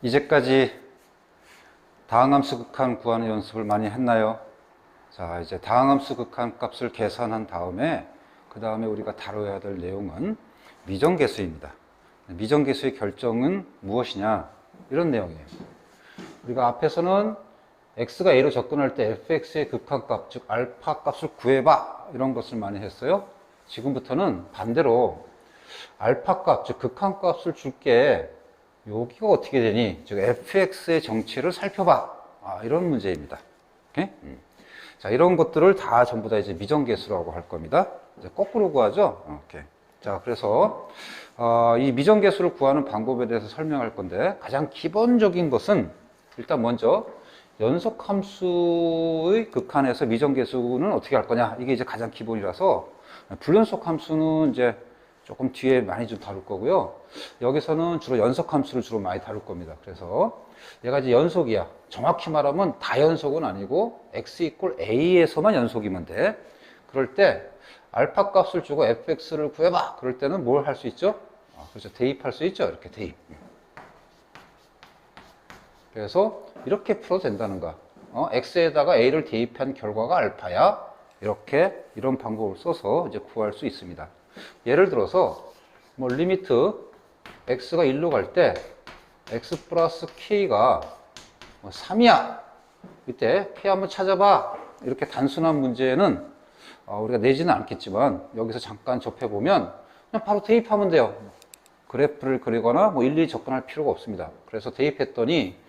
이제까지 다항함수 극한 구하는 연습을 많이 했나요? 자, 이제 다항함수 극한 값을 계산한 다음에 그 다음에 우리가 다뤄야 될 내용은 미정계수입니다. 미정계수의 결정은 무엇이냐? 이런 내용이에요. 우리가 앞에서는 x가 a로 접근할 때 fx의 극한값, 즉 알파 값을 구해봐 이런 것을 많이 했어요. 지금부터는 반대로 알파 값, 즉 극한값을 줄게 여기가 어떻게 되니? 즉 fx의 정체를 살펴봐. 이런 문제입니다. 오케이? 자, 이런 것들을 다 전부 다 이제 미정계수라고 할 겁니다. 이제 거꾸로 구하죠. 오케이. 자, 그래서 이 미정계수를 구하는 방법에 대해서 설명할 건데 가장 기본적인 것은 일단 먼저 연속함수의 극한에서 미정계수는 어떻게 할 거냐? 이게 이제 가장 기본이라서 불연속함수는 이제 조금 뒤에 많이 좀 다룰 거고요. 여기서는 주로 연속함수를 주로 많이 다룰 겁니다. 그래서 얘가 이제 연속이야. 정확히 말하면 다연속은 아니고 x 이퀄 a에서만 연속이면 돼. 그럴 때 알파 값을 주고 fx를 구해봐. 그럴 때는 뭘 할 수 있죠? 그렇죠. 대입할 수 있죠. 이렇게 대입. 그래서 이렇게 풀어도 된다는 거야. x에다가 a를 대입한 결과가 알파야. 이렇게 이런 방법을 써서 이제 구할 수 있습니다. 예를 들어서 뭐 리미트 x가 1로 갈 때 x 플러스 k가 3이야. 이때 k 한번 찾아봐. 이렇게 단순한 문제는 우리가 내지는 않겠지만 여기서 잠깐 접해보면 그냥 바로 대입하면 돼요. 그래프를 그리거나 뭐 일일이 접근할 필요가 없습니다. 그래서 대입했더니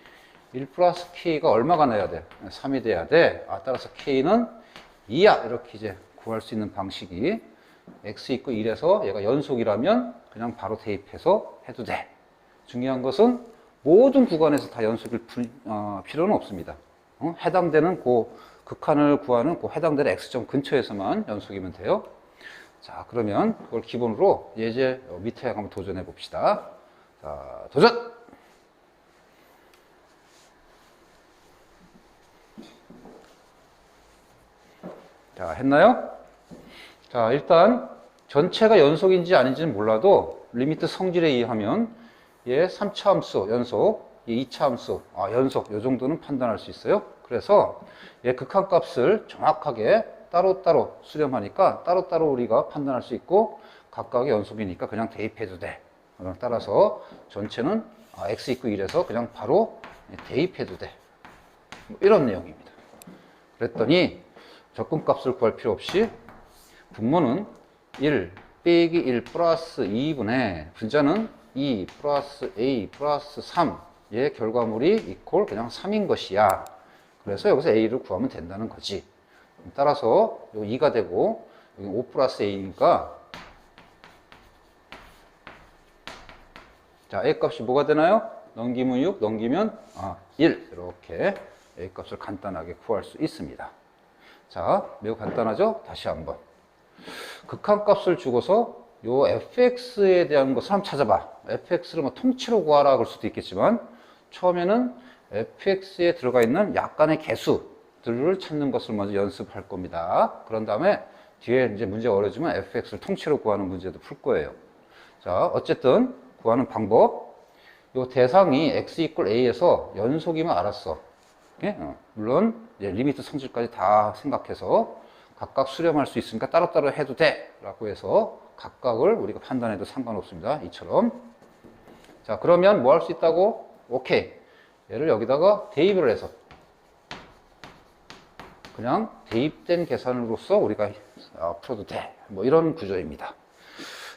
1 플러스 k가 얼마가 나야 돼? 3이 돼야 돼. 따라서 k는 2야. 이렇게 이제 구할 수 있는 방식이 x 있고 1에서 얘가 연속이라면 그냥 바로 대입해서 해도 돼. 중요한 것은 모든 구간에서 다 연속일 필요는 없습니다. 해당되는 극한을 구하는 해당되는 x점 근처에서만 연속이면 돼요. 자, 그러면 그걸 기본으로 이제 밑에 한번 도전해 봅시다. 자, 도전! 자, 했나요? 자, 일단 전체가 연속인지 아닌지는 몰라도 리미트 성질에 의하면 얘 3차 함수 연속, 얘 2차 함수 연속 요 정도는 판단할 수 있어요. 그래서 얘 극한값을 정확하게 따로따로 수렴하니까 따로따로 우리가 판단할 수 있고 각각의 연속이니까 그냥 대입해도 돼. 따라서 전체는 x 있고 1에서 그냥 바로 대입해도 돼. 뭐 이런 내용입니다. 그랬더니 적분값을 구할 필요 없이 분모는 1 빼기 1 플러스 2분의 분자는 2 플러스 a 플러스 3의 결과물이 이퀄 그냥 3인 것이야. 그래서 여기서 a를 구하면 된다는 거지. 따라서 여기 2가 되고 여기 5 플러스 a니까 자, a 값이 뭐가 되나요? 넘기면 6, 넘기면 1 이렇게 a 값을 간단하게 구할 수 있습니다. 자, 매우 간단하죠? 다시 한번. 극한값을 주고서 요 fx에 대한 것을 한번 찾아봐. fx를 뭐 통째로 구하라 그럴 수도 있겠지만 처음에는 fx에 들어가 있는 약간의 개수들을 찾는 것을 먼저 연습할 겁니다. 그런 다음에 뒤에 이제 문제가 어려지면 fx를 통째로 구하는 문제도 풀 거예요. 자, 어쨌든 구하는 방법. 요 대상이 x 이퀄 a에서 연속이면 알았어. 물론 이제 리미트 성질까지 다 생각해서 각각 수렴할 수 있으니까 따로따로 해도 돼 라고 해서 각각을 우리가 판단해도 상관없습니다. 이처럼. 자, 그러면 뭐 할 수 있다고? 오케이. 얘를 여기다가 대입을 해서 그냥 대입된 계산으로서 우리가 풀어도 돼. 뭐 이런 구조입니다.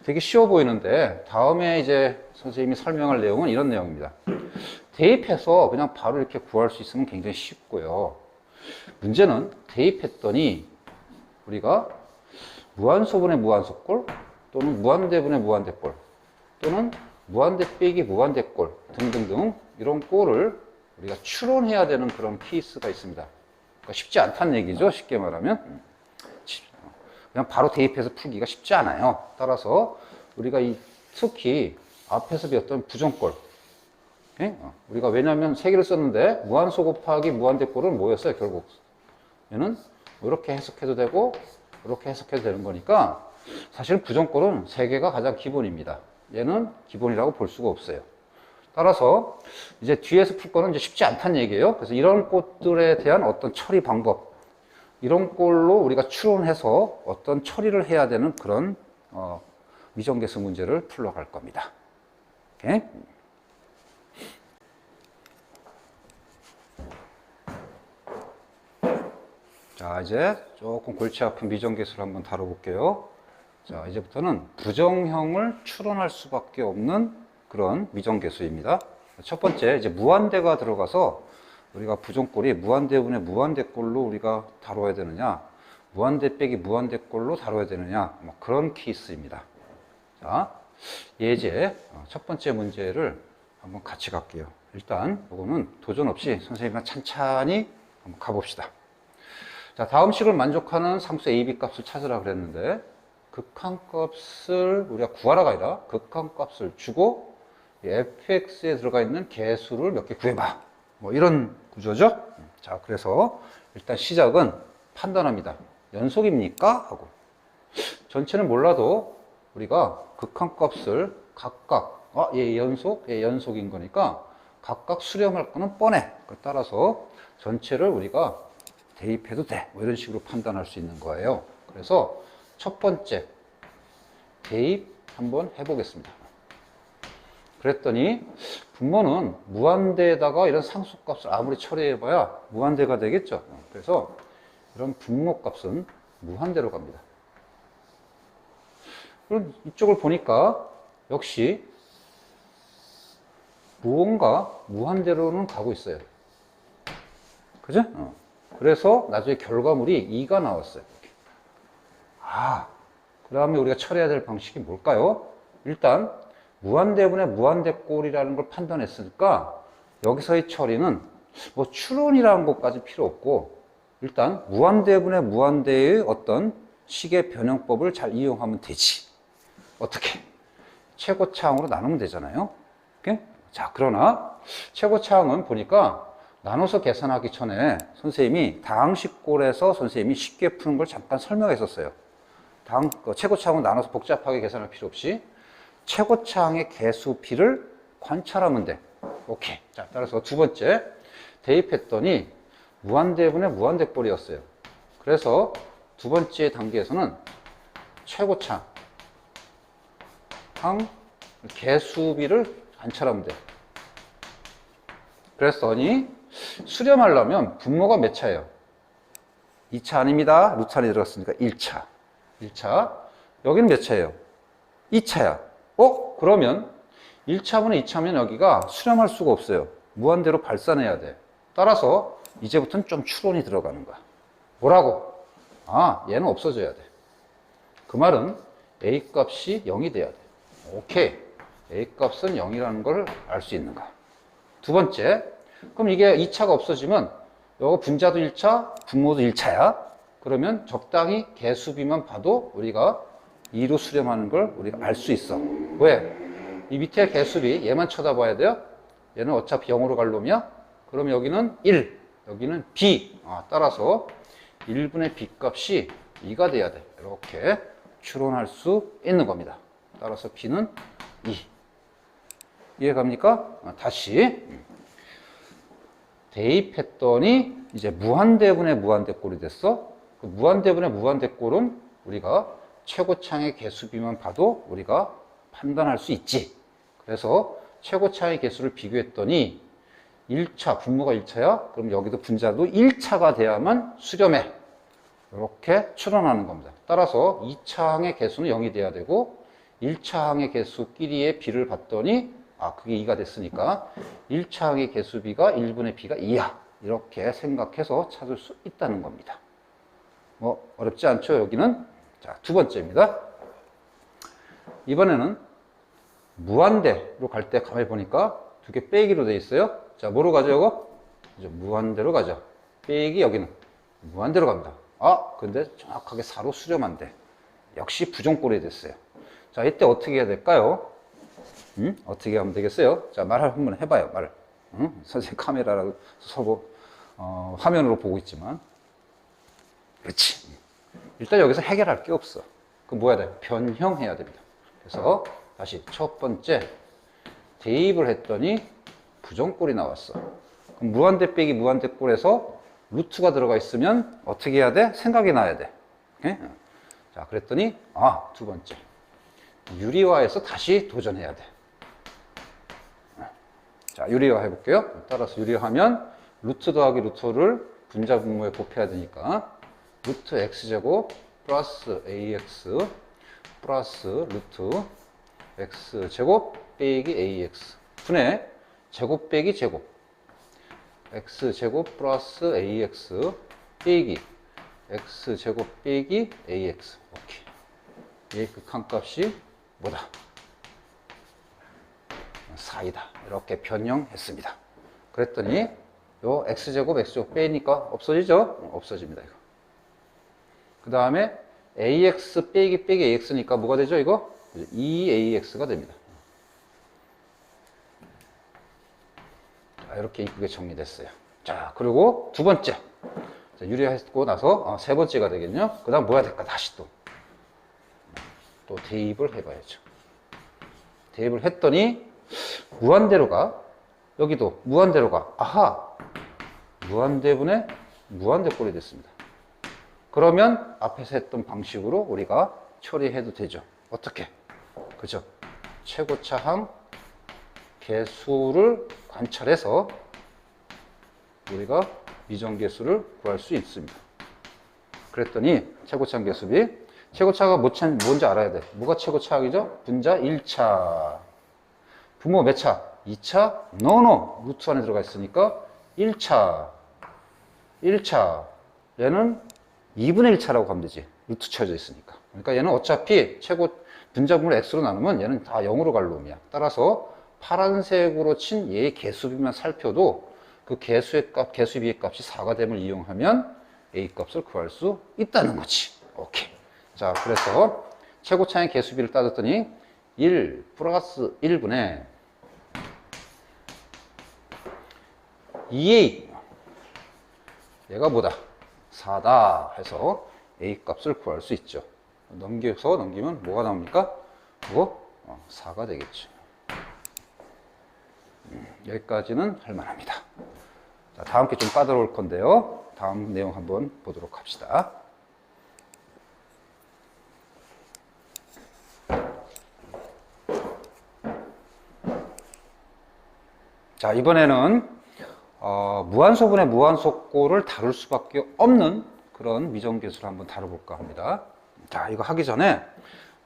되게 쉬워 보이는데 다음에 이제 선생님이 설명할 내용은 이런 내용입니다. 대입해서 그냥 바로 이렇게 구할 수 있으면 굉장히 쉽고요. 문제는 대입했더니 우리가 무한소분의 무한소꼴 또는 무한대분의 무한대꼴 또는 무한대 빼기 무한대꼴 등등등 이런 꼴을 우리가 추론해야 되는 그런 케이스가 있습니다. 그러니까 쉽지 않다는 얘기죠. 쉽게 말하면 그냥 바로 대입해서 풀기가 쉽지 않아요. 따라서 우리가 특히 앞에서 배웠던 부정꼴 우리가 왜냐하면 세 개를 썼는데 무한소 곱하기 무한대꼴은 뭐였어요? 결국 얘는 이렇게 해석해도 되고 이렇게 해석해도 되는 거니까 사실 부정꼴은 세 개가 가장 기본입니다. 얘는 기본이라고 볼 수가 없어요. 따라서 이제 뒤에서 풀 거는 이제 쉽지 않다는 얘기예요. 그래서 이런 꽃들에 대한 어떤 처리 방법, 이런 꼴로 우리가 추론해서 어떤 처리를 해야 되는 그런 미정계수 문제를 풀러갈 겁니다. 오케이? 자, 이제 조금 골치 아픈 미정계수를 한번 다뤄볼게요. 자, 이제부터는 부정형을 추론할 수밖에 없는 그런 미정계수입니다. 첫 번째, 이제 무한대가 들어가서 우리가 부정꼴이 무한대분의 무한대꼴로 우리가 다뤄야 되느냐, 무한대 빼기 무한대꼴로 다뤄야 되느냐, 뭐 그런 케이스입니다. 자, 예제 첫 번째 문제를 한번 같이 갈게요. 일단 이거는 도전 없이 선생님과 찬찬히 한번 가봅시다. 자, 다음 식을 만족하는 상수 a, b 값을 찾으라 그랬는데 극한값을 우리가 구하라가 아니라 극한값을 주고 fx에 들어가 있는 개수를 몇 개 구해봐. 뭐 이런 구조죠. 자, 그래서 일단 시작은 판단합니다. 연속입니까? 하고 전체는 몰라도 우리가 극한값을 각각 얘 연속, 얘 연속인 거니까 각각 수렴할 거는 뻔해. 따라서 전체를 우리가 대입해도 돼. 뭐 이런 식으로 판단할 수 있는 거예요. 그래서 첫 번째 대입 한번 해보겠습니다. 그랬더니 분모는 무한대에다가 이런 상수값을 아무리 처리해봐야 무한대가 되겠죠. 그래서 이런 분모값은 무한대로 갑니다. 그럼 이쪽을 보니까 역시 무언가 무한대로는 가고 있어요. 그죠? 그래서 나중에 결과물이 2가 나왔어요. 그 다음에 우리가 처리해야 될 방식이 뭘까요? 일단 무한대분의 무한대꼴이라는 걸 판단했으니까 여기서의 처리는 뭐 추론이라는 것까지 필요 없고 일단 무한대분의 무한대의 어떤 식의 변형법을 잘 이용하면 되지. 어떻게? 최고차항으로 나누면 되잖아요. 오케이? 자, 그러나 최고차항은 보니까 나눠서 계산하기 전에 선생님이 다항식꼴에서 선생님이 쉽게 푸는 걸 잠깐 설명했었어요. 최고차항은 나눠서 복잡하게 계산할 필요 없이 최고차항의 개수 b를 관찰하면 돼. 오케이. 자, 따라서 두 번째 대입했더니 무한대분의 무한대꼴이었어요. 그래서 두 번째 단계에서는 최고차항 개수 b를 관찰하면 돼. 그랬더니 수렴하려면 분모가 몇 차예요? 2차 아닙니다. 루탄이 들어갔으니까 1차. 1차. 여기는 몇 차예요? 2차야. 그러면 1차분의 2차면 여기가 수렴할 수가 없어요. 무한대로 발산해야 돼. 따라서 이제부터는 좀 추론이 들어가는 거야. 뭐라고? 얘는 없어져야 돼. 그 말은 A 값이 0이 돼야 돼. 오케이. A 값은 0이라는 걸 알 수 있는 거야. 두 번째. 그럼 이게 2차가 없어지면 요거 분자도 1차, 분모도 1차야. 그러면 적당히 개수비만 봐도 우리가 2로 수렴하는 걸 우리가 알 수 있어. 왜? 이 밑에 개수비 얘만 쳐다봐야 돼요. 얘는 어차피 0으로 갈 놈이야. 그럼 여기는 1, 여기는 b. 따라서 1분의 b 값이 2가 돼야 돼. 이렇게 추론할 수 있는 겁니다. 따라서 b는 2. 이해갑니까? 다시 대입했더니 이제 무한대분의 무한대꼴이 됐어. 그 무한대분의 무한대꼴은 우리가 최고차항의 개수비만 봐도 우리가 판단할 수 있지. 그래서 최고차항의 개수를 비교했더니 1차, 분모가 1차야? 그럼 여기도 분자도 1차가 돼야만 수렴해. 이렇게 추론하는 겁니다. 따라서 2차항의 개수는 0이 돼야 되고 1차항의 개수끼리의 비를 봤더니 그게 2가 됐으니까 1차항의 개수비가 1분의 b가 2야. 이렇게 생각해서 찾을 수 있다는 겁니다. 뭐 어렵지 않죠? 여기는. 자, 두 번째입니다. 이번에는 무한대로 갈 때 가만히 보니까 두 개 빼기로 돼 있어요. 자, 뭐로 가죠, 이거? 이제 무한대로 가죠. 빼기 여기는 무한대로 갑니다. 근데 정확하게 4로 수렴한대. 역시 부정꼴이 됐어요. 자, 이때 어떻게 해야 될까요? 어떻게 하면 되겠어요? 자, 말을 한번 해봐요, 말을. 선생님 카메라라고 화면으로 보고 있지만. 그렇지. 일단 여기서 해결할 게 없어. 그럼 뭐 해야 돼? 변형해야 됩니다. 그래서 다시 첫 번째 대입을 했더니 부정꼴이 나왔어. 그럼 무한대 빼기 무한대 꼴에서 루트가 들어가 있으면 어떻게 해야 돼? 생각이 나야 돼. 오케이? 자, 그랬더니 두 번째 유리화해서 다시 도전해야 돼. 자, 유리화 해볼게요. 따라서 유리화하면 루트 더하기 루트를 분자 분모에 곱해야 되니까 루트 x제곱 플러스 ax 플러스 루트 x제곱 빼기 ax 분의 제곱 빼기 제곱 x제곱 플러스 ax 빼기 x제곱 빼기 ax. 오케이. 얘의 극한값이 뭐다? 4이다. 이렇게 변형했습니다. 그랬더니 요 x제곱 x제곱 빼니까 없어지죠? 없어집니다. 이거. 그 다음에 ax 빼기 빼기 ax니까 뭐가 되죠? 이거 2ax가 됩니다. 자, 이렇게 이쁘게 정리됐어요. 자, 그리고 두 번째. 자, 유리했고 나서 세 번째가 되겠죠? 그 다음 뭐야 될까? 다시 또 대입을 해봐야죠. 대입을 했더니 무한대로가 여기도 무한대로가 무한대분의 무한대꼴이 됐습니다. 그러면 앞에서 했던 방식으로 우리가 처리해도 되죠. 어떻게? 그죠? 최고차항 개수를 관찰해서 우리가 미정계수를 구할 수 있습니다. 그랬더니 최고차항 개수비 최고차가 뭔지 알아야 돼. 뭐가 최고차항이죠? 분자 1차. 분모 몇 차? 2차? 노. 루트 안에 들어가 있으니까 1차. 얘는 2분의 1차라고 가면 되지. 루트 쳐져 있으니까. 그러니까 얘는 어차피 분자분모를 x로 나누면 얘는 다 0으로 갈 놈이야. 따라서 파란색으로 친 얘의 개수비만 살펴도 그 개수비의 값이 4가 됨을 이용하면 a 값을 구할 수 있다는 거지. 오케이. 자, 그래서 최고차의 개수비를 따졌더니 1 플러스 1분의 2a 얘가 뭐다? 4다 해서 a 값을 구할 수 있죠. 넘기면 뭐가 나옵니까? 그거 4가 되겠죠. 여기까지는 할 만합니다. 자, 다음 게 좀 까다로울 건데요. 다음 내용 한번 보도록 합시다. 자, 이번에는 무한소분의 무한소꼴을 다룰 수밖에 없는 그런 미정계수를 한번 다뤄볼까 합니다. 자, 이거 하기 전에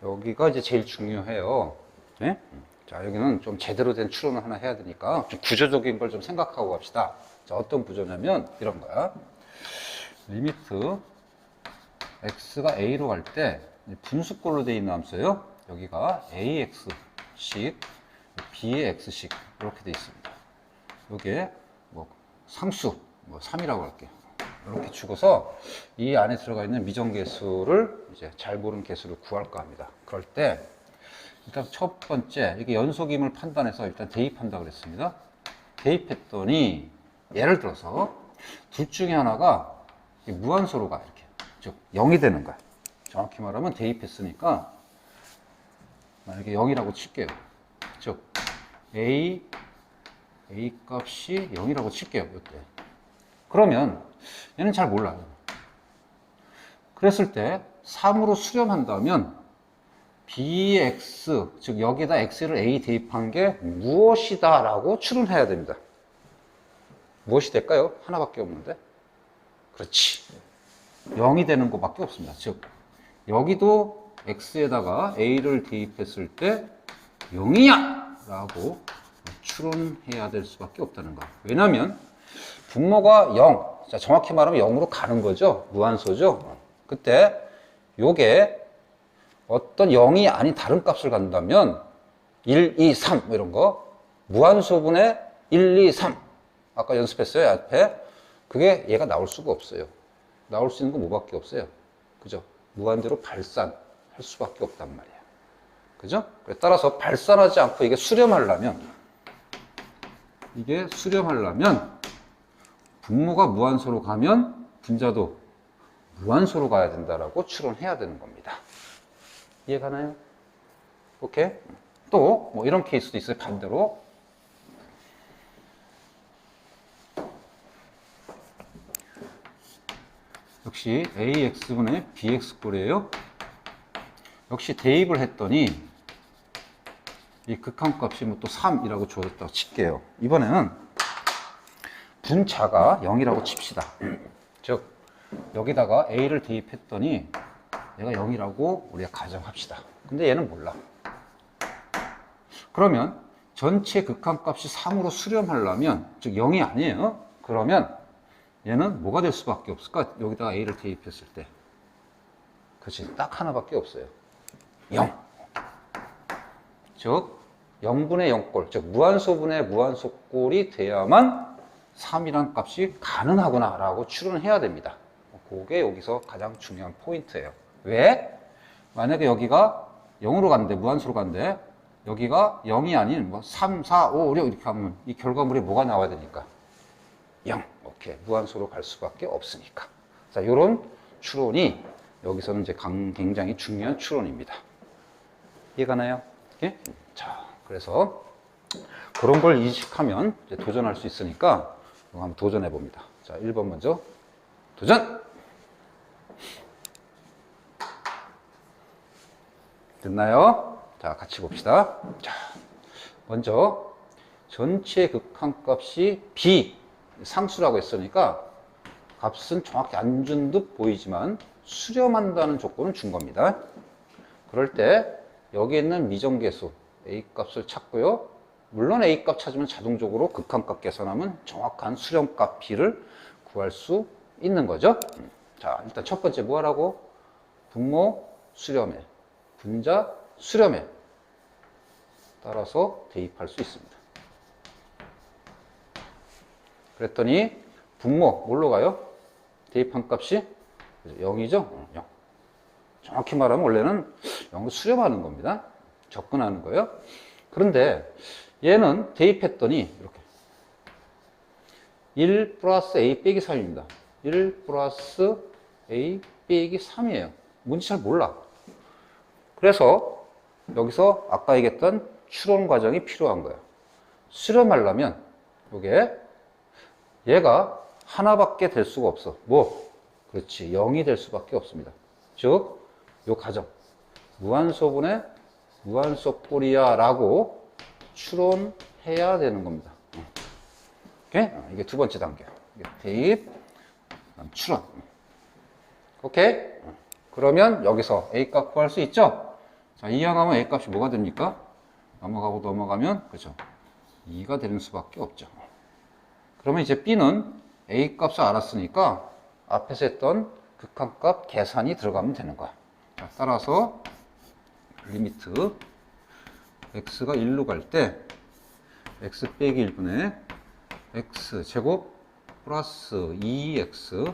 여기가 이제 제일 중요해요. 네? 자, 여기는 좀 제대로 된 추론을 하나 해야 되니까 좀 구조적인 걸 좀 생각하고 갑시다. 자, 어떤 구조냐면 이런 거야. 리미트 x가 a로 갈 때 분수꼴로 되어 있는 함수예요. 여기가 ax씩 b의 x씩 이렇게 되어 있습니다. 여기에 뭐 상수 3이라고 할게요. 이렇게 주고서 이 안에 들어가 있는 미정계수를 이제 잘 모르는 개수를 구할까 합니다. 그럴 때 일단 첫 번째 이게 연속임을 판단해서 일단 대입한다고 그랬습니다. 대입했더니 예를 들어서 둘 중에 하나가 무한소로 가 이렇게 즉 0이 되는 거야. 정확히 말하면 대입했으니까 만약에 0이라고 칠게요. 즉 a 값이 0이라고 칠게요. 이때. 그러면 얘는 잘 몰라요. 그랬을 때 3으로 수렴한다면 bx, 즉 여기다 x를 a 대입한 게 무엇이다 라고 추론해야 됩니다. 무엇이 될까요? 하나밖에 없는데. 그렇지. 0이 되는 것밖에 없습니다. 즉 여기도 x에다가 a를 대입했을 때 0이냐 라고 추론해야 될 수밖에 없다는 거. 왜냐하면 분모가 0, 자, 정확히 말하면 0으로 가는 거죠. 무한소죠. 그때 요게 어떤 0이 아닌 다른 값을 간다면 1, 2, 3 이런 거 무한소분의 1, 2, 3 아까 연습했어요. 앞에 그게 얘가 나올 수가 없어요. 나올 수 있는 거 뭐밖에 없어요. 그죠? 무한대로 발산할 수밖에 없단 말이에요. 그죠? 따라서 발산하지 않고 이게 수렴하려면 분모가 무한소로 가면 분자도 무한소로 가야 된다라고 추론해야 되는 겁니다. 이해가나요? 오케이? 또 뭐 이런 케이스도 있어요. 반대로. 역시 AX분의 BX꼴이에요. 역시 대입을 했더니 이 극한값이 뭐 또 3이라고 주어졌다고 칠게요. 이번에는 분자가 0이라고 칩시다. 즉 여기다가 A를 대입했더니 얘가 0이라고 우리가 가정합시다. 근데 얘는 몰라. 그러면 전체 극한값이 3으로 수렴하려면, 즉 0이 아니에요. 그러면 얘는 뭐가 될 수밖에 없을까? 여기다가 A를 대입했을 때. 그렇지, 딱 하나밖에 없어요. 0. 즉 0분의 0꼴, 즉 무한소분의 무한소꼴이 돼야만 3이란 값이 가능하구나 라고 추론해야 됩니다. 그게 여기서 가장 중요한 포인트예요. 왜? 만약에 여기가 0으로 간대, 무한수로 간대, 여기가 0이 아닌 뭐 3, 4, 5, 6 이렇게 하면 이 결과물이 뭐가 나와야 되니까 0. 오케이. 무한수로 갈 수밖에 없으니까. 자, 이런 추론이 여기서는 이제 굉장히 중요한 추론입니다. 이해가나요? 오케이? 자, 그래서 그런 걸 인식하면 이제 도전할 수 있으니까 한번 도전해 봅니다. 자, 1번 먼저 도전! 됐나요? 자, 같이 봅시다. 자, 먼저 전체 극한값이 B 상수라고 했으니까 값은 정확히 안 준 듯 보이지만 수렴한다는 조건은 준 겁니다. 그럴 때 여기 있는 미정계수 A 값을 찾고요. 물론 A 값 찾으면 자동적으로 극한값 계산하면 정확한 수렴값 B를 구할 수 있는 거죠. 자, 일단 첫 번째 뭐 하라고? 분모 수렴해, 분자 수렴해 따라서 대입할 수 있습니다. 그랬더니 분모 뭘로 가요? 대입한 값이 0이죠? 0. 정확히 말하면 원래는 0을 수렴하는 겁니다. 접근하는 거예요. 그런데 얘는 대입했더니 이렇게 1 플러스 A 빼기 3입니다. 1 플러스 A 빼기 3이에요. 뭔지 잘 몰라. 그래서 여기서 아까 얘기했던 추론 과정이 필요한 거예요. 수렴하려면 이게 얘가 하나밖에 될 수가 없어. 뭐? 그렇지. 0이 될 수밖에 없습니다. 즉, 요 가정. 무한소분의 무한소꼴이야 라고 추론해야 되는 겁니다. 오케이? 이게 두 번째 단계. 대입, 추론. 오케이? 그러면 여기서 A 값 구할 수 있죠? 자, 이항하면 A 값이 뭐가 됩니까? 넘어가고 넘어가면, 그죠? 2가 되는 수밖에 없죠. 그러면 이제 B는 A 값을 알았으니까 앞에서 했던 극한값 계산이 들어가면 되는 거야. 자, 따라서 리미트 x가 1로 갈 때 x 빼기 1분의 x 제곱 플러스 2x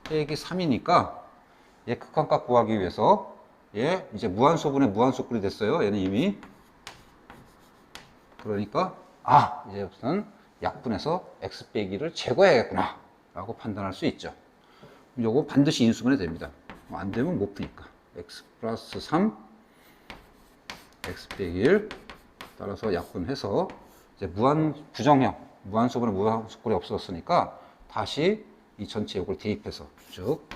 빼기 3이니까 얘 극한값 구하기 위해서 얘 이제 무한소분의 무한소꼴이 됐어요. 얘는 이미. 그러니까 이제부터는 약분해서 x 빼기를 제거해야겠구나 라고 판단할 수 있죠. 요거 반드시 인수분해 됩니다. 안 되면 못 푸니까. x 플러스 3 x 빼기 1 따라서 약분해서 이제 부정형 무한소분의 무한소꼴이 없어졌으니까 다시 이 전체 요걸 대입해서 즉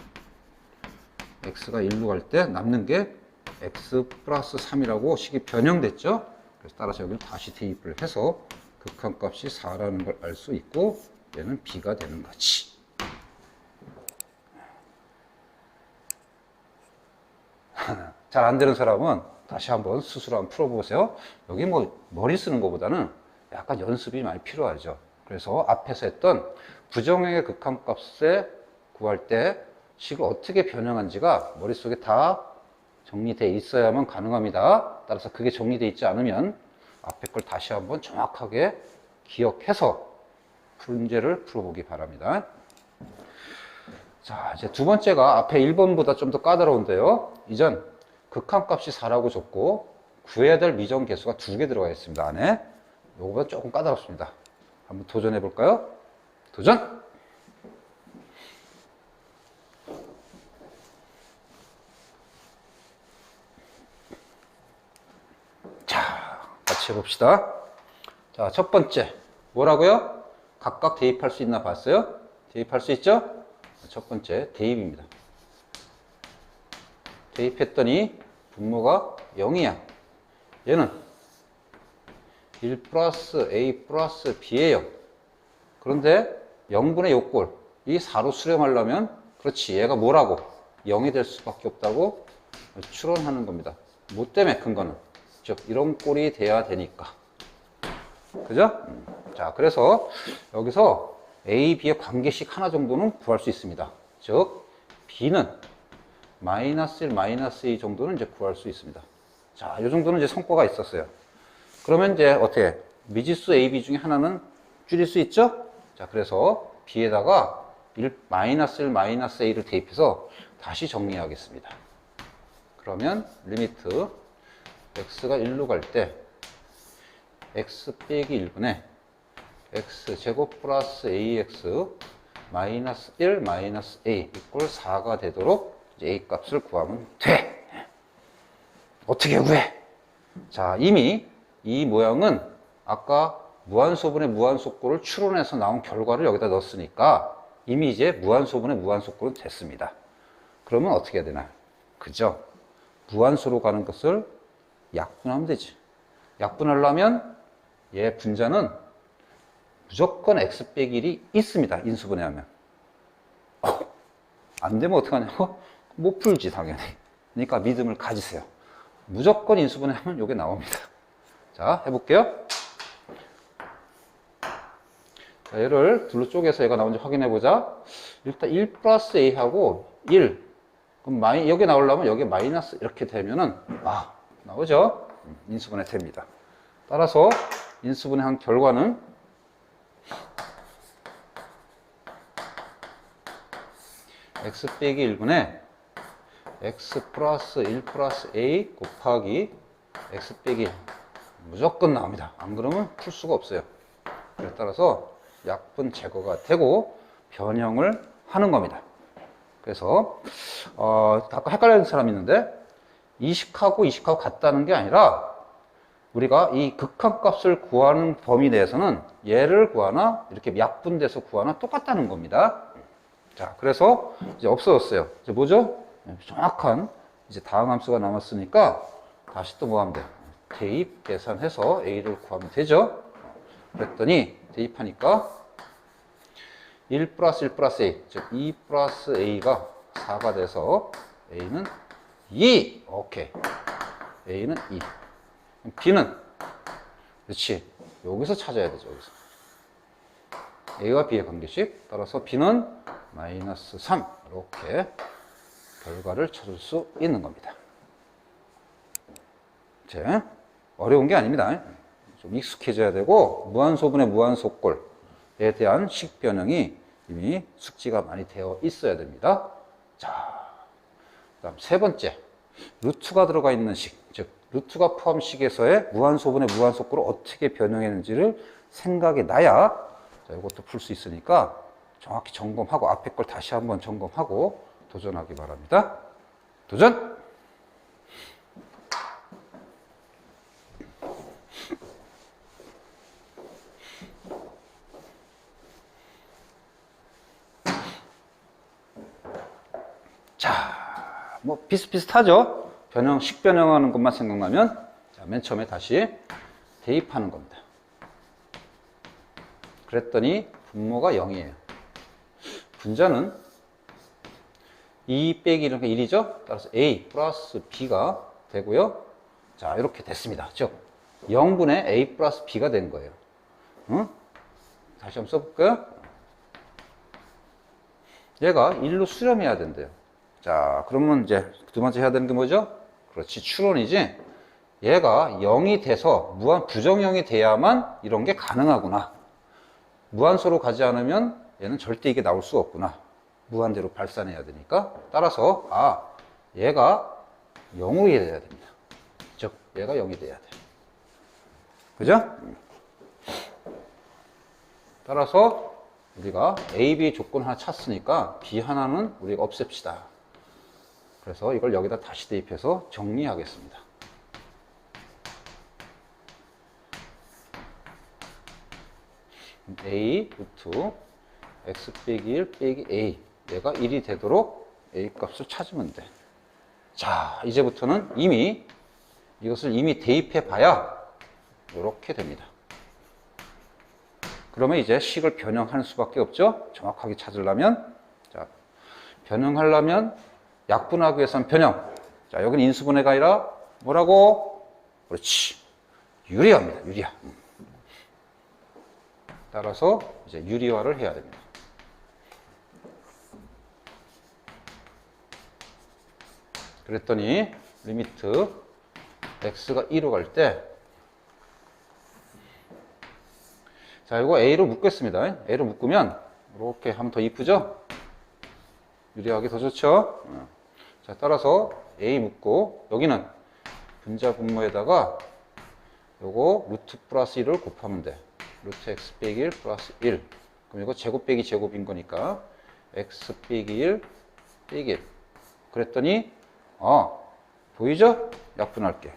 x가 1로 갈 때 남는 게 x 플러스 3이라고 식이 변형됐죠. 그래서 따라서 여기를 다시 대입을 해서 극한값이 4라는 걸 알 수 있고 얘는 b가 되는 거지. 잘 안 되는 사람은 다시 한번 스스로 한번 풀어보세요. 여기 뭐 머리 쓰는 것보다는 약간 연습이 많이 필요하죠. 그래서 앞에서 했던 부정형의 극한값에 구할 때 식을 어떻게 변형한지가 머릿속에 다 정리되어 있어야만 가능합니다. 따라서 그게 정리되어 있지 않으면 앞에 걸 다시 한번 정확하게 기억해서 문제를 풀어보기 바랍니다. 자, 이제 두 번째가 앞에 1번보다 좀 더 까다로운데요. 이전 극한값이 4라고 줬고 구해야 될 미정계수가 2개 들어가 있습니다. 안에. 요거보다 조금 까다롭습니다. 한번 도전해 볼까요? 도전! 자, 다시 해봅시다. 자, 첫 번째. 뭐라고요? 각각 대입할 수 있나 봤어요? 대입할 수 있죠? 첫 번째, 대입입니다. 대입했더니 분모가 0이야. 얘는 1 플러스 A 플러스 B예요. 그런데 0분의 요꼴, 이 4로 수렴하려면, 그렇지, 얘가 뭐라고? 0이 될 수밖에 없다고 추론하는 겁니다. 뭐 때문에 근거는? 즉, 이런 꼴이 돼야 되니까. 그죠? 자, 그래서 여기서 A, B의 관계식 하나 정도는 구할 수 있습니다. 즉, B는 마이너스 1, 마이너스 2 정도는 이제 구할 수 있습니다. 자, 이 정도는 이제 성과가 있었어요. 그러면 이제 어떻게? 미지수 A, B 중에 하나는 줄일 수 있죠? 자, 그래서 B에다가 마이너스 1, 마이너스 A를 대입해서 다시 정리하겠습니다. 그러면 리미트 x가 1로 갈 때 x 빼기 1분의 x제곱 플러스 ax 마이너스 1 마이너스 a 이꼴 4가 되도록 이제 a 값을 구하면 돼. 어떻게 구해? 자, 이미 이 모양은 아까 무한소분의 무한속꼴을 추론해서 나온 결과를 여기다 넣었으니까 이미 이제 무한소분의 무한속꼴은 됐습니다. 그러면 어떻게 해야 되나? 그죠? 무한소로 가는 것을 약분하면 되지. 약분하려면 얘 분자는 무조건 x 빼기 1이 있습니다. 인수분해하면. 안 되면 어떡하냐고? 못 풀지, 당연히. 그러니까 믿음을 가지세요. 무조건 인수분해하면 이게 나옵니다. 자, 해볼게요. 자, 얘를 둘로 쪼개서 얘가 나온지 확인해보자. 일단 1 플러스 a하고 1. 그럼 여기 나오려면 여기 마이너스 이렇게 되면은, 나오죠? 인수분해 됩니다. 따라서 인수분해한 결과는 x 빼기 1분의 x 플러스 1 플러스 a 곱하기 x 빼기 1. 무조건 나옵니다. 안 그러면 풀 수가 없어요. 그래 따라서 약분 제거가 되고 변형을 하는 겁니다. 그래서 아까 헷갈리는 사람이 있는데 이식하고 같다는 게 아니라 우리가 이 극한값을 구하는 범위 내에서는 얘를 구하나 이렇게 약분돼서 구하나 똑같다는 겁니다. 자, 그래서 이제 없어졌어요. 이제 뭐죠? 정확한 이제 다항함수가 남았으니까 다시 또 뭐 하면 돼? 대입 계산해서 a를 구하면 되죠. 그랬더니 대입하니까 1 플러스 1 플러스 a, 즉 2 플러스 a가 4가 돼서 a는 2. 오케이. a는 2. b는 그렇지. 여기서 찾아야 되죠. 여기서. a와 b의 관계식. 따라서 b는 마이너스 3. 이렇게 결과를 찾을 수 있는 겁니다. 이제 어려운 게 아닙니다. 좀 익숙해져야 되고 무한소분의 무한속꼴에 대한 식 변형이 이미 숙지가 많이 되어 있어야 됩니다. 자, 그다음 세 번째, 루트가 들어가 있는 식, 즉 루트가 포함 식에서의 무한소분의 무한속꼴을 어떻게 변형했는지를 생각해 놔야 자, 이것도 풀 수 있으니까 정확히 점검하고 앞에 걸 다시 한번 점검하고 도전하기 바랍니다. 도전! 자, 뭐 비슷비슷하죠? 식 변형하는 것만 생각나면 자, 맨 처음에 다시 대입하는 겁니다. 그랬더니 분모가 0이에요. 분자는 2 빼기 이렇게 1이죠? 따라서 A 플러스 B가 되고요. 자, 이렇게 됐습니다. 즉 0분의 A 플러스 B가 된 거예요. 응? 다시 한번 써볼까요? 얘가 1로 수렴해야 된대요. 자, 그러면 이제 두 번째 해야 되는 게 뭐죠? 그렇지, 추론이지. 얘가 0이 돼서 부정형이 돼야만 이런 게 가능하구나. 무한소로 가지 않으면 얘는 절대 이게 나올 수 없구나. 무한대로 발산해야 되니까. 따라서 얘가 0으로 돼야 됩니다. 즉 얘가 0이 돼야 돼. 그죠? 따라서 우리가 A, B 조건 하나 찾았으니까 B 하나는 우리가 없앱시다. 그래서 이걸 여기다 다시 대입해서 정리하겠습니다. a 루트 x 빼기 1 빼기 a 얘가 1이 되도록 a 값을 찾으면 돼. 자, 이제부터는 이것을 이미 대입해 봐야 이렇게 됩니다. 그러면 이제 식을 변형할 수밖에 없죠. 정확하게 찾으려면. 자, 변형하려면 약분하기 위해서는 변형. 자, 여기는 인수분해가 아니라 뭐라고? 그렇지. 유리화입니다. 유리화. 따라서 이제 유리화를 해야 됩니다. 그랬더니 리미트 x가 2로 갈 때, 자, 이거 a로 묶겠습니다. a로 묶으면 이렇게 하면 더 이쁘죠? 유리하게 더 좋죠? 자, 따라서 a 묶고 여기는 분자 분모에다가 요거 루트 플러스 1을 곱하면 돼. 루트 x 빼기 1 플러스 1. 그럼 이거 제곱 빼기 제곱인 거니까 x 빼기 1 빼기 1. 그랬더니 보이죠? 약분할게.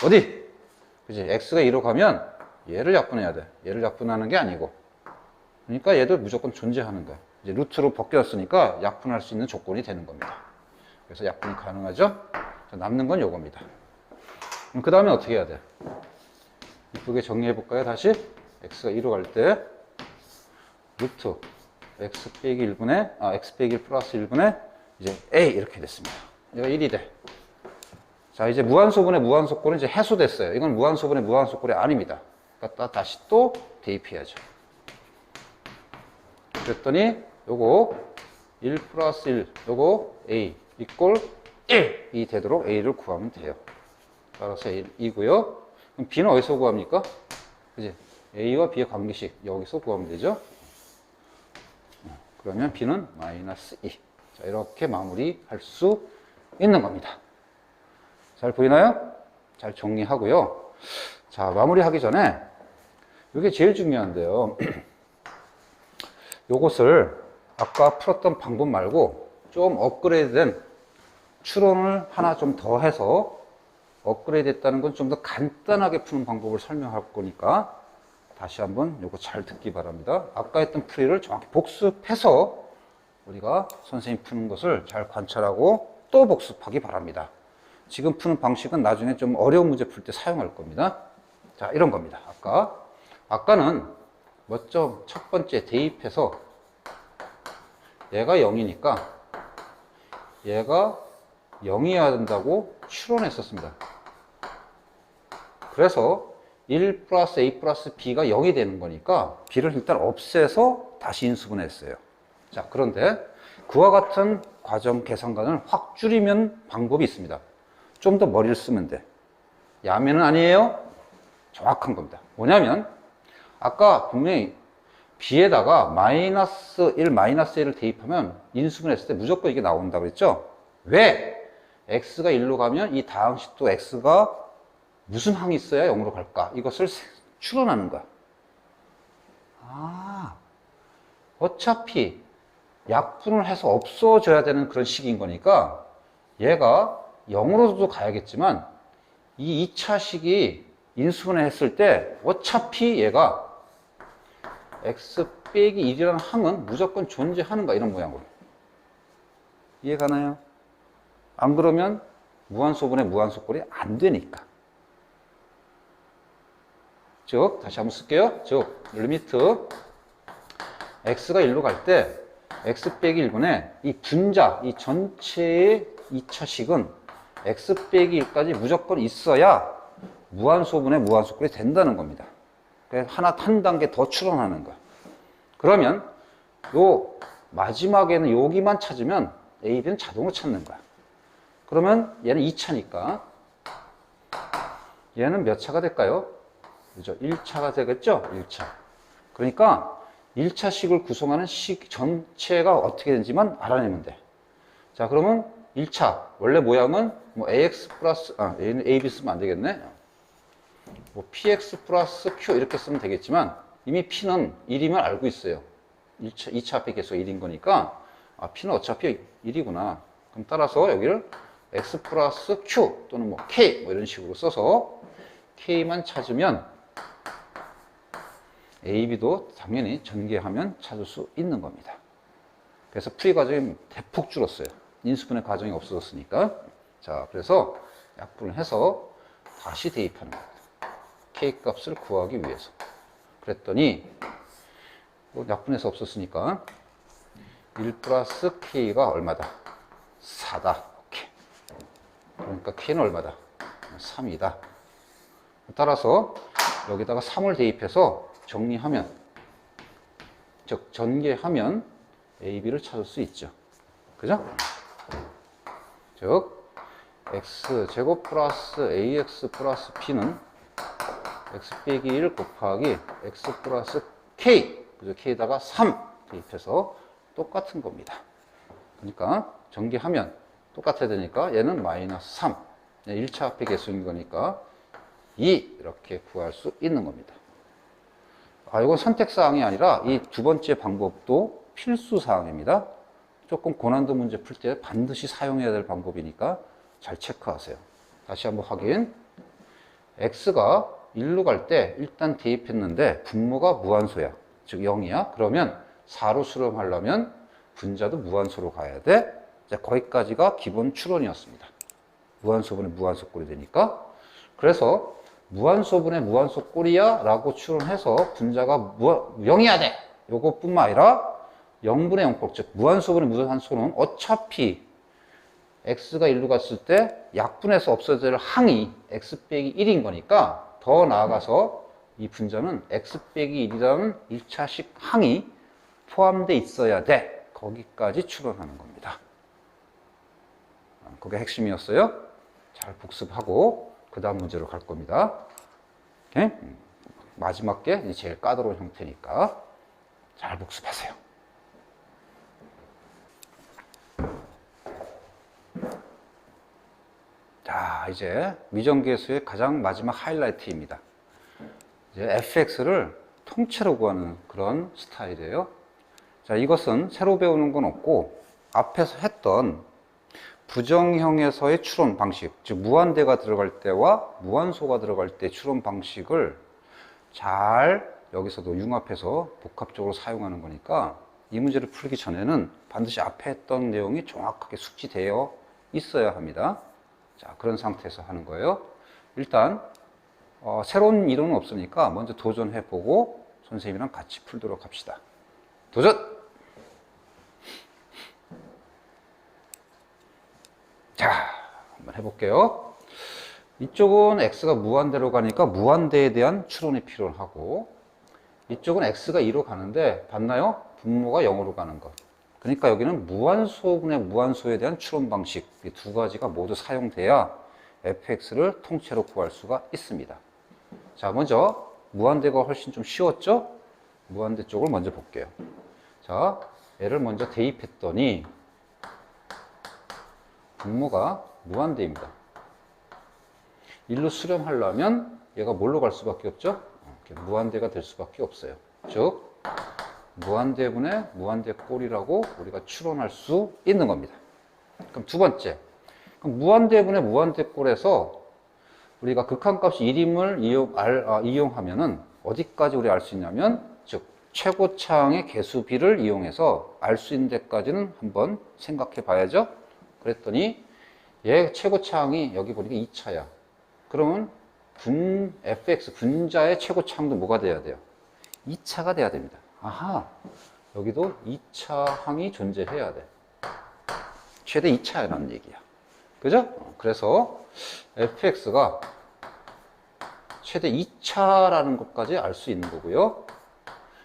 어디? 그치? x가 2로 가면 얘를 약분해야 돼. 얘를 약분하는 게 아니고. 그러니까 얘도 무조건 존재하는 거야. 이제 루트로 바뀌었으니까 약분할 수 있는 조건이 되는 겁니다. 그래서 약분이 가능하죠? 자, 남는 건 요겁니다. 그럼 그 다음에 어떻게 해야 돼? 이쁘게 정리해 볼까요? 다시 x가 2로 갈 때 루트 x 빼기 1분의 x 빼기 1 플러스 1분의 이제 a 이렇게 됐습니다. 얘가 1이 돼. 자, 이제 무한소분의 무한속꼴은 이제 해소됐어요. 이건 무한소분의 무한속꼴이 아닙니다. 그러니까 다시 또 대입해야죠. 그랬더니 요거 1 플러스 1 요거 a 이꼴 1이 되도록 a를 구하면 돼요. 따라서 2고요. 그럼 b는 어디서 구합니까? 그지? a와 b의 관계식 여기서 구하면 되죠. 그러면 b는 마이너스 2. 자, 이렇게 마무리할 수 있는 겁니다. 잘 보이나요? 잘 정리하고요. 자, 마무리하기 전에 이게 제일 중요한데요. 요것을 아까 풀었던 방법 말고 좀 업그레이드된 추론을 하나 좀 더 해서 업그레이드 됐다는 건 좀 더 간단하게 푸는 방법을 설명할 거니까 다시 한번 요거 잘 듣기 바랍니다. 아까 했던 풀이를 정확히 복습해서 우리가 선생님 푸는 것을 잘 관찰하고 또 복습하기 바랍니다. 지금 푸는 방식은 나중에 좀 어려운 문제 풀 때 사용할 겁니다. 자, 이런 겁니다. 아까는 먼저 첫 번째 대입해서 얘가 0이니까 얘가 0이어야 된다고 추론했었습니다. 그래서 1 플러스 a 플러스 b가 0이 되는 거니까 b를 일단 없애서 다시 인수분해했어요. 자, 그런데 그와 같은 과정 계산관을 확 줄이면 방법이 있습니다. 좀 더 머리를 쓰면 돼. 야매는 아니에요. 정확한 겁니다. 뭐냐면 아까 분명히 b에다가 마이너스 1, 마이너스 1을 대입하면 인수분해했을 때 무조건 이게 나온다고 그랬죠? 왜? x가 1로 가면 이 다항식도 x가 무슨 항이 있어야 0으로 갈까? 이것을 추론하는 거야. 어차피 약분을 해서 없어져야 되는 그런 식인 거니까 얘가 0으로도 가야겠지만 이 2차 식이 인수분해 했을 때 어차피 얘가 x 빼기 1이라는 항은 무조건 존재하는 거야. 이런 모양으로. 이해가나요? 안 그러면 무한소분의 무한속꼴이 안 되니까. 즉, 다시 한번 쓸게요. 즉, 리미트 x가 1로 갈 때 x 빼기 1분의 이 분자, 이 전체의 2차 식은 x 빼기 1까지 무조건 있어야 무한소분의 무한속꼴이 된다는 겁니다. 그래서 한 단계 더 추론하는 거야. 그러면 요 마지막에는 여기만 찾으면 A, B는 자동으로 찾는 거야. 그러면 얘는 2차니까 얘는 몇 차가 될까요? 그죠? 1차가 되겠죠? 1차. 그러니까 1차 식을 구성하는 식 전체가 어떻게 되는지만 알아내면 돼. 자, 그러면 1차 원래 모양은 뭐 ax 플러스 ab 쓰면 안 되겠네. 뭐 px 플러스 q 이렇게 쓰면 되겠지만 이미 p는 1이면 알고 있어요. 2차 앞에 계속 1인 거니까 p는 어차피 1이구나. 그럼 따라서 여기를 x 플러스 q 또는 뭐 k 뭐 이런 식으로 써서 k만 찾으면 A, B도 당연히 전개하면 찾을 수 있는 겁니다. 그래서 풀이 과정이 대폭 줄었어요. 인수분해 과정이 없어졌으니까. 자, 그래서 약분을 해서 다시 대입하는 겁니다. K 값을 구하기 위해서. 그랬더니 약분해서 없었으니까 1 플러스 K가 얼마다? 4다. 오케이. 그러니까 K는 얼마다? 3이다. 따라서 여기다가 3을 대입해서 정리하면, 즉 전개하면 A, B를 찾을 수 있죠. 그죠? 즉 X제곱 플러스 AX 플러스 B는 X 빼기 1 곱하기 X 플러스 K, 그죠? K에다가 3 대입해서 똑같은 겁니다. 그러니까 전개하면 똑같아야 되니까 얘는 마이너스 3, 1차 합의 개수인 거니까 2 이렇게 구할 수 있는 겁니다. 이건 선택사항이 아니라 이 두 번째 방법도 필수사항입니다. 조금 고난도 문제 풀 때 반드시 사용해야 될 방법이니까 잘 체크하세요. 다시 한번 확인. X가 1로 갈 때 일단 대입했는데 분모가 무한소야. 즉 0이야. 그러면 4로 수렴하려면 분자도 무한소로 가야 돼. 자, 거기까지가 기본 추론이었습니다. 무한소분의 무한소꼴이 되니까. 그래서 무한소분의 무한소꼴이야 라고 추론해서 분자가 0이야 돼. 요것뿐만 아니라 0분의 0꼴, 즉 무한소분의 무한소는 어차피 x가 1로 갔을 때 약분해서 없어질 항이 x 빼기 1인 거니까 더 나아가서 이 분자는 x 빼기 1이라는 1차식 항이 포함되어 있어야 돼. 거기까지 추론하는 겁니다. 그게 핵심이었어요. 잘 복습하고 그 다음 문제로 갈 겁니다. 오케이? 마지막 게 제일 까다로운 형태니까 잘 복습하세요. 자, 이제 미정계수의 가장 마지막 하이라이트입니다. 이제 fx를 통째로 구하는 그런 스타일이에요. 자, 이것은 새로 배우는 건 없고 앞에서 했던 부정형에서의 추론 방식, 즉 무한대가 들어갈 때와 무한소가 들어갈 때 추론 방식을 잘 여기서도 융합해서 복합적으로 사용하는 거니까 이 문제를 풀기 전에는 반드시 앞에 했던 내용이 정확하게 숙지되어 있어야 합니다. 자, 그런 상태에서 하는 거예요. 일단 새로운 이론은 없으니까 먼저 도전해보고 선생님이랑 같이 풀도록 합시다. 도전! 자, 한번 해볼게요. 이쪽은 x가 무한대로 가니까 무한대에 대한 추론이 필요하고 이쪽은 x가 2로 가는데 봤나요? 분모가 0으로 가는 것. 그러니까 여기는 무한소분의 무한소에 대한 추론 방식, 이 두 가지가 모두 사용돼야 fx를 통째로 구할 수가 있습니다. 자, 먼저 무한대가 훨씬 좀 쉬웠죠? 무한대 쪽을 먼저 볼게요. 자, 얘를 먼저 대입했더니 분모가 무한대입니다. 1로 수렴하려면 얘가 뭘로 갈 수밖에 없죠? 무한대가 될 수밖에 없어요. 즉 무한대분의 무한대꼴이라고 우리가 추론할 수 있는 겁니다. 그럼 두 번째, 그럼 무한대분의 무한대꼴에서 우리가 극한값이 1임을 이용하면은 어디까지 우리 알 수 있냐면, 즉 최고차항의 개수비를 이용해서 알 수 있는 데까지는 한번 생각해 봐야죠. 그랬더니 얘 최고차항이 여기 보니까 2차야. 그러면 fx 분자의 최고차항도 뭐가 돼야 돼요? 2차가 돼야 됩니다. 아하, 여기도 2차 항이 존재해야 돼. 최대 2차라는 얘기야. 그죠? 그래서 fx가 최대 2차라는 것까지 알 수 있는 거고요.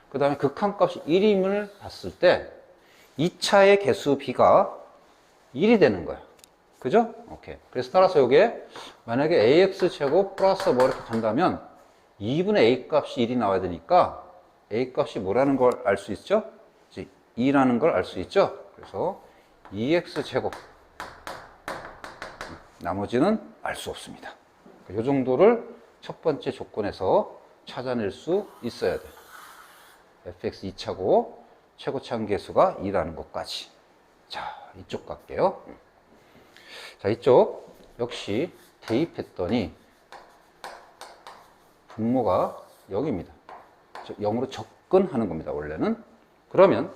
그 다음에 극한값이 1임을 봤을 때 2차의 개수 b가 1이 되는 거야. 그죠? 오케이. 그래서 따라서 여기에 만약에 ax제곱 플러스 뭐 이렇게 간다면 2분의 a 값이 1이 나와야 되니까 a 값이 뭐라는 걸 알 수 있죠? 2라는 걸 알 수 있죠? 그래서 2x제곱, 나머지는 알 수 없습니다. 이 정도를 첫 번째 조건에서 찾아낼 수 있어야 돼. fx 2차고 최고차항 계수가 2라는 것까지. 자, 이쪽 갈게요. 자, 이쪽 역시 대입했더니 분모가 0입니다. 0으로 접근하는 겁니다. 원래는. 그러면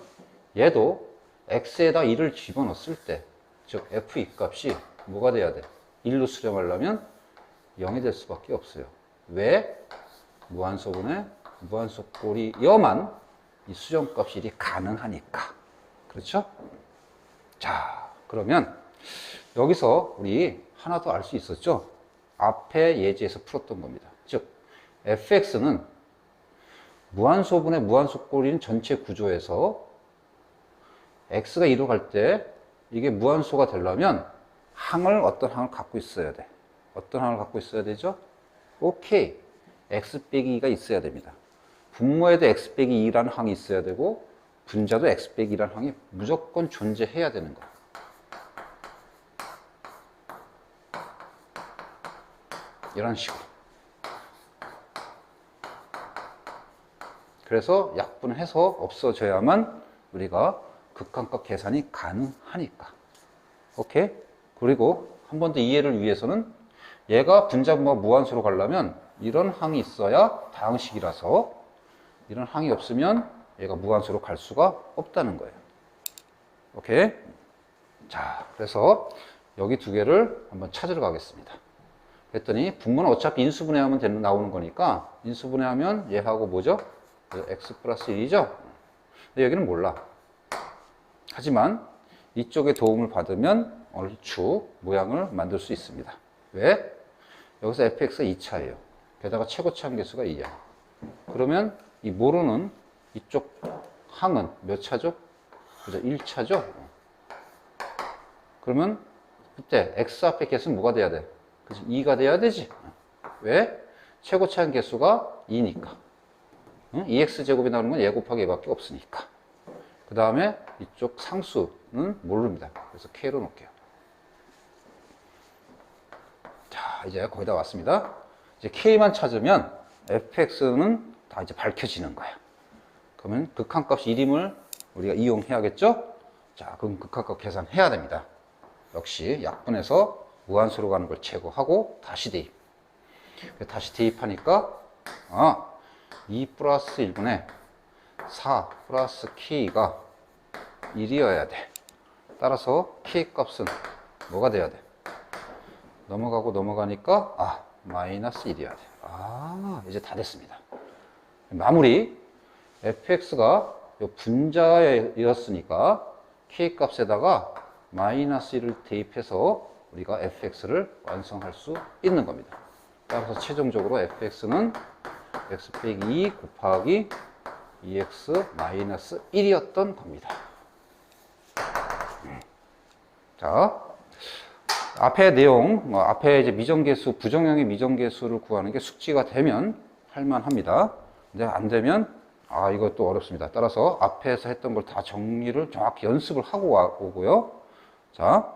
얘도 x에다 1을 집어넣었을 때, 즉 f2 값이 뭐가 돼야 돼? 1로 수렴하려면 0이 될 수밖에 없어요. 왜? 무한소분의 무한소꼴이여만 이 수렴값이 1이 가능하니까. 그렇죠? 자, 그러면 여기서 우리 하나 더 알 수 있었죠? 앞에 예제에서 풀었던 겁니다. 즉 fx는 무한소분의 무한소꼴인 전체 구조에서 x가 2로 갈 때 이게 무한소가 되려면 어떤 항을 갖고 있어야 돼. 어떤 항을 갖고 있어야 되죠? 오케이. x 빼기 2가 있어야 됩니다. 분모에도 x 빼기 2라는 항이 있어야 되고 분자도 x 빼기 2라는 항이 무조건 존재해야 되는 거야. 이런 식으로. 그래서 약분해서 없어져야만 우리가 극한값 계산이 가능하니까. 오케이? 그리고 한 번 더 이해를 위해서는 얘가 분자분모가 무한수로 가려면 이런 항이 있어야 다항식이라서 이런 항이 없으면 얘가 무한수로 갈 수가 없다는 거예요. 오케이? 자, 그래서 여기 두 개를 한번 찾으러 가겠습니다. 그랬더니 분모는 어차피 인수분해하면 나오는 거니까 인수분해하면 얘하고 뭐죠? x 플러스 1이죠? 근데 여기는 몰라. 하지만 이쪽에 도움을 받으면 얼추 모양을 만들 수 있습니다. 왜? 여기서 fx가 2차예요. 게다가 최고차 함계수가 2야. 그러면 이 모르는 이쪽 항은 몇 차죠? 그죠? 1차죠? 그러면 그때 x 앞에 개수는 뭐가 돼야 돼? 그치? 2가 돼야 되지. 왜? 최고차 함계수가 2니까. 응? 2x제곱이 나오는 건 얘 곱하기 얘밖에 없으니까. 그 다음에 이쪽 상수는 모릅니다. 그래서 k로 놓을게요. 자, 이제 거의 다 왔습니다. 이제 k만 찾으면 fx는 다 이제 밝혀지는 거야. 그러면 극한값이 1임을 우리가 이용해야겠죠? 자, 그럼 극한값 계산해야 됩니다. 역시 약분해서 무한수로 가는 걸 제거하고 다시 대입. 다시 대입하니까 2 플러스 1분의 4 플러스 k가 1이어야 돼. 따라서 k 값은 뭐가 돼야 돼? 넘어가고 넘어가니까 마이너스 1이어야 돼. 이제 다 됐습니다. 마무리. fx가 분자였으니까 k 값에다가 마이너스 1을 대입해서 우리가 fx를 완성할 수 있는 겁니다. 따라서 최종적으로 fx는 x 빼기 2 곱하기 2x 마이너스 1이었던 겁니다. 자, 앞에 내용, 앞에 이제 미정계수, 부정형의 미정계수를 구하는 게 숙지가 되면 할만합니다. 근데 안 되면, 이것도 어렵습니다. 따라서 앞에서 했던 걸 다 정리를 정확히 연습을 하고 오고요. 자,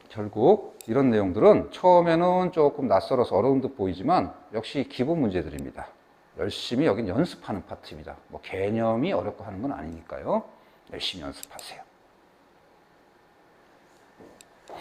결국 이런 내용들은 처음에는 조금 낯설어서 어려운 듯 보이지만 역시 기본 문제들입니다. 열심히 여긴 연습하는 파트입니다. 뭐 개념이 어렵고 하는 건 아니니까요. 열심히 연습하세요.